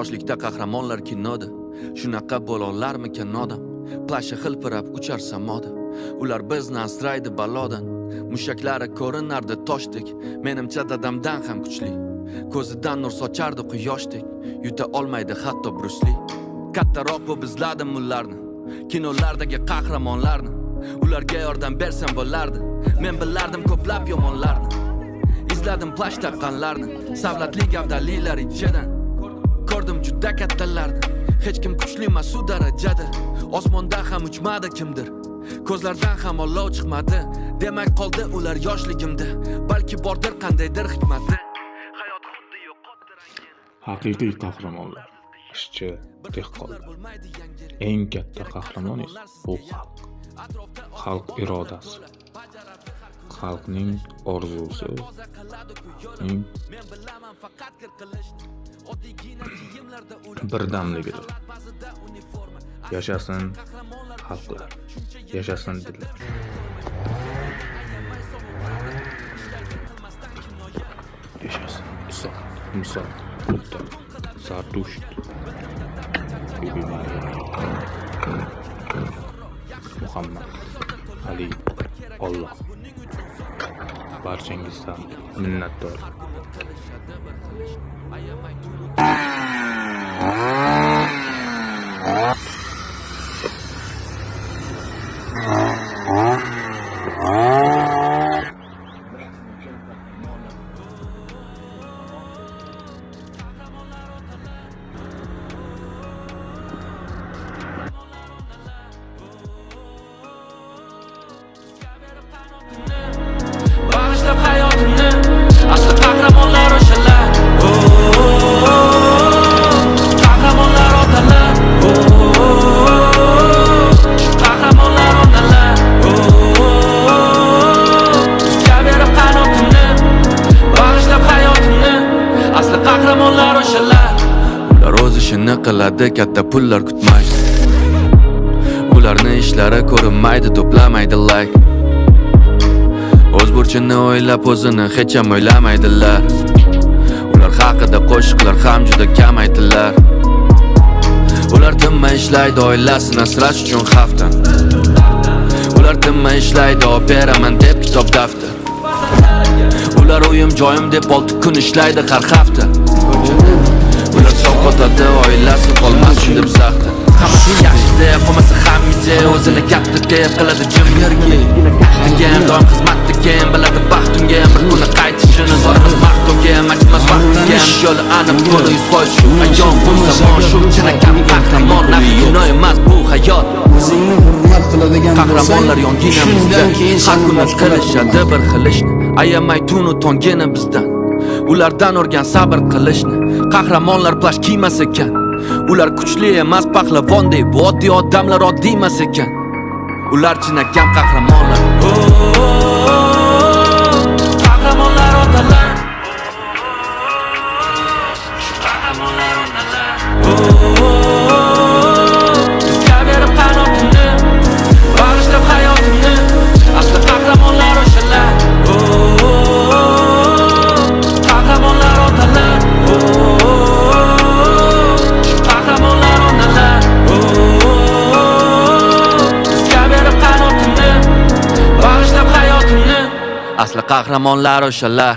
Yoshlikda qahramonlar kinoda, shunaqa bo'lolarmikan odam. Plashi hilpirab uchar samoda. Ular bizni asraydi balodan. Mushaklari ko'rinardi toshdek, menimcha dadamdan ham kuchli. Ko'zidan nur sochardi quyoshdek, yuta olmaydi hatto Bruce Lee. Kattaroq bu bizladim ularni, kinolardagi qahramonlarni. Ularga yordam bersam bo'lardi, men bilardim ko'plab yomonlarni. Izladim plash taqqanlarni, savlatli gavdalilar ichidan. Ko'rdim juda kattalarni, hech kim kuchli emas u darajada. Osmonda ham uchmadi kimdir, ko'zlardan ham olov chiqmadi. Demak qoldi ular yoshligimda, balki bordir qandaydir hikmati. Hayot xuddi yo'qottirgan. Haqiqiy qahramonlar, ishchi, dehqon. Eng katta qahramon esa bu xalq. Xalq irodasi. Xalqning orzusi. Birdamligidir. Yashasin xalqlar, yashasin dillar. Yashasin Iso, Muso, Budda, Zardusht, Bibi Maryam, Muhammad, Ali, Alloh. Barchangizdan minnatdorman. Bağışlab hayotini, asli qahramonlar o'shalar. Qahramonlar otalar. Qahramonlar onalar. Bizga berib qanotini, bağışlab hayotini, asli qahramonlar o'shalar. Ular o'z ishini qiladi, katta pullar kutmaydi. Ularni ishlari ko'rinmaydi, to'plamaydi like. O'z burchini o'ylab o'zini hech ham o'ylamaydilar. Ular haqida qo'shiqlar ham juda kam aytilar. Ular tinmay ishlaydi oilasini asrash uchun haftan. Ular tinmay ishlaydi beraman deb kitob daftar. Ular uyim joyim deb 6 kun ishlaydi har hafta. Ular sovqotadi oilasi qolmasin deb zaxta. Hammasi yaxshi deb, hammasi hamida o'zini katta deb qiladi jim. Degan doim xizmatdagi biladi baxtunga bir kuni qaytishini zorimiz maqtovga majmas vaqtiga yo'li aniq to'la 100% shu ayon bu zamon shu chinakam qahramon nafi kino emas bu hayot. O'zingni hurmat qiladigan qahramonlar yonginamizda har kuni qilishadi bir xil ishni. Ayamay tunu tongini bizdan, ulardan o'rgan sabr qilishni. Qahramonlar plash kiymas ekan, ular kuchli emas pahlavondek, bu oddiy odamlar oddiy emas ekan. Ular chinakam qahramonlar. Qahramonlar otalar. Qahramonlar onalar. Bizga berib qanotini, bag'ishlab hayotini, asli qahramonlar o'shalar. Qahramonlar otalar. Qahramonlar onalar. Bag'ishlab hayotini, asli qahramonlar o'shalar.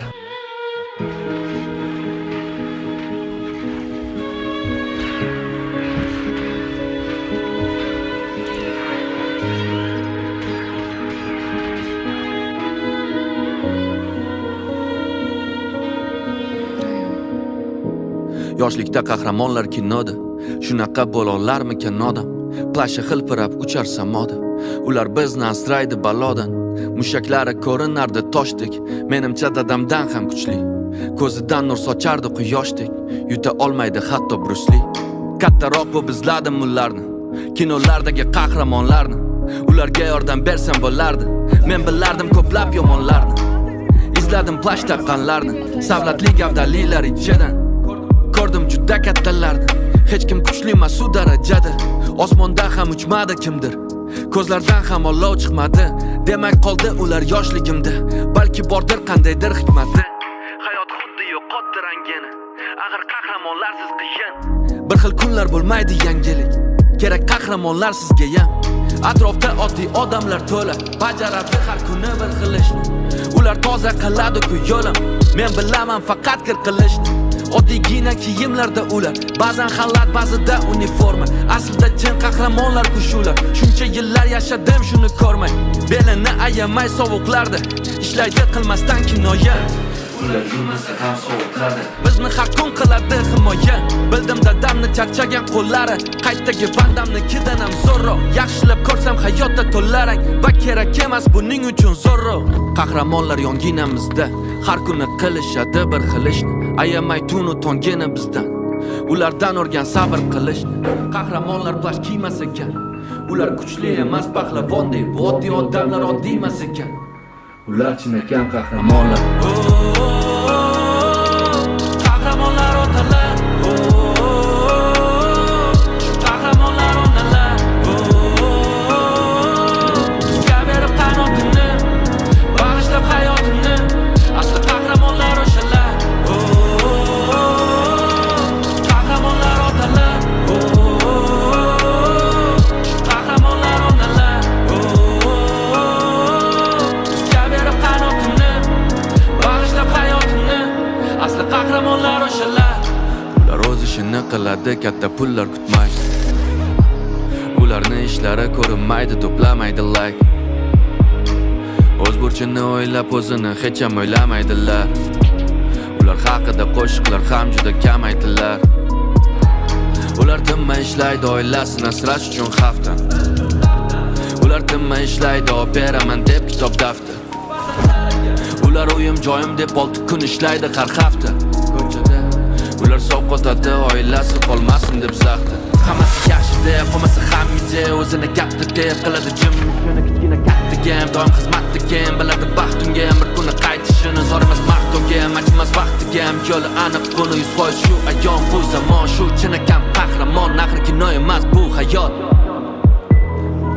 Yoshlikda qahramonlar kinoda, shunaqa bo'lolarmikan odam. Plashi hilpirab uchar samoda. Ular bizni asraydi balodan. Mushaklari ko'rinardi toshdek, menimcha dadamdan ham kuchli. Ko'zidan nur sochardi quyoshdek, yuta olmaydi hatto Bruce Lee. Kattaroq bu bizladim ularni, kinolardagi qahramonlarni. Ularga yordam bersam bo'lardi, men bilardim ko'plab yomonlarni. izladim plash taqqanlarni, savlatli gavdalilar ichidan. Ko'rdim juda kattalarni, hech kim kuchli emas u darajada. Osmonda ham uchmadi kimdir, ko'zlardan ham olov chiqmadi. Demak qoldi ular yoshligimda, balki bordir qandaydir hikmati. Hayot xuddi yo'qotdi rangini, axir qahramonlarsiz qiyin. Bir xil kunlar bo'lmaydi yangilik, kerak qahramonlar sizga ham. Atrofda oddiy odamlar to'la, bajaradi har kuni bir xil ishni. Ular toza qiladi-ku yo'lim, men bilaman faqat kir qilishni. Oddiygina kiyimlarda ular, ba'zan xalat, ba'zida uniforma. Aslida chin qahramonlar-ku shular. Shuncha yillar yashadim shuni ko'rmay, belini ayamay sovuqlarda ishlaydi qilmasdan kinoya. Ular yurmasa ham sovuqlarda bizni har kun qiladi himoya. Bildim dadamni charchagan qo'llari, qaytdagi vandamnikidan ham zo'rroq. Yaxshilab ko'rsam hayotda to'larang va kerak emas buning uchun zo'rroq. Qahramonlar yonginamizda, har kuni qilishadi bir xil ishni. Ayamay tunu tongini bizdan, ulardan o'rgan sabr qilishni. Qahramonlar plash kiymas ekan, ular kuchli emas pahlavondek, bu oddiy odamlar oddiy emas ekan. Ular chinakam qahramonlar. Qahramonlar otalar. Qahramonlar onalar. Bizga berib qanotini, bag'ishlab hayotini. Asli qahramonlar o'shalar. Qahramonlar otalar. Qahramonlar onalar. Asli qahramonlar o'shalar. Ular o'z ishini qiladi, katta pullar kutmaydi. Ularni ishlari ko'rinmaydi, to'plamaydi like. O'z burchini o'ylab o'zini hech ham o'ylamaydilar. Ular haqida qo'shiqlar ham juda kam aytilar. Ular tinmay ishlaydi oilasini asrash uchun hafta. Ular tinmay ishlaydi operaman deb kitob daftar. Ular uyim joyim deb 6 kun ishlaydi har hafta. Ko'chada ular sovqotadi, oilasi qolmasin deb zaxta. Hammasi yaxshi deb, hammasi ham ide, o'zini katta deb qiladi jim. Yana kichkina kattaga, doim xizmatdaga, biladi baxtimga bir kuni qaytishini, zor emas maqtovga, majmas vaqtiga, yo'li aniq buni 100% shu ayon, bu zamon shu chinakam qahramon, axir kino emas bu hayot.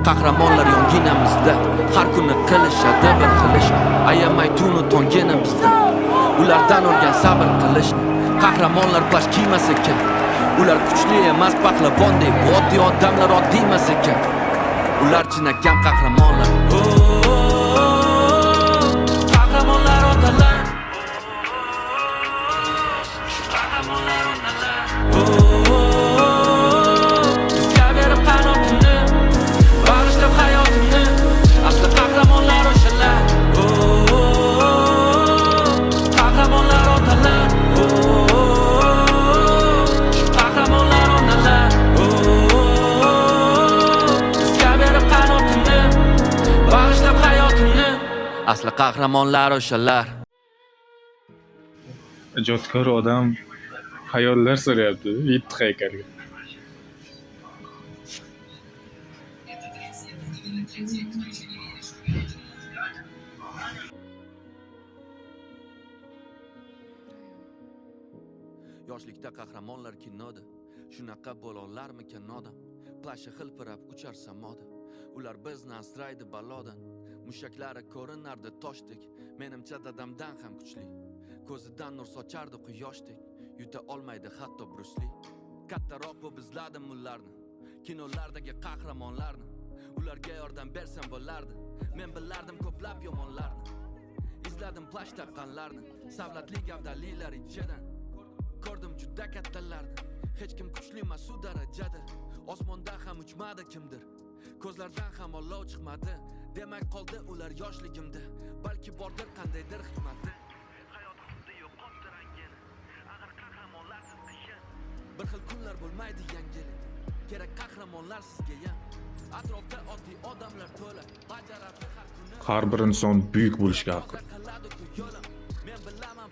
Qahramonlar yonginamizda, har kuni qilishadi bir xil ishni. Ayamay tunu tongini bizdan, ulardan o'rgan sabr qilishni. Qahramonlar plash kiymas ekan, ular kuchli emas pahlavondek, bu oddiy odamlar oddiy emas ekan. Ular chinakam qahramonlar. Qahramonlar otalar. Qahramonlar onalar. Bizga berib qanotini, bag'ishlab hayotini. Asli qahramonlar o'shalar. Qahramonlar otalar. Qahramonlar onalar. Bizga berib qanotini, bag'ishlab hayotini. Asli qahramonlar o'shalar. Ijodkor odam xayollar so'rayapti, yetti haykalga. Yoshlikda qahramonlar kinoda, shunaqa bo'lolarmikan odam. Plashi hilpirab uchar samoda, ular bizni asraydi balodan. Mushaklari ko'rinardi toshdek, menimcha dadamdan ham kuchli. Ko'zidan nur sochardi quyoshdek, yuta olmaydi hatto Brusli. Kattaroq bu bizladim ularni, kinolardagi qahramonlarni. Ularga yordam bersam bo'lardi, men bilardim ko'plab yomonlarni. Izladim plash taqqanlarni, savlatli gavdalilar ichidan. Ko'rdim juda kattalarni, hech kim kuchli emas u darajada. Osmonda ham uchmadi kimdir, ko'zlardan ham olov chiqmadi. Demak qoldi ular yoshligimda, balki bordir qandaydir hikmati. Hayot xuddi yo'qotdi rangini, axir qahramonlarsiz qiyin. Bir xil kunlar bo'lmaydi yangilik, kerak qahramonlar sizga ham. Atrofda oddiy odamlar to'la, bajaradi har kuni. Har bir inson buyuk bo'lishga haqli. Men bilaman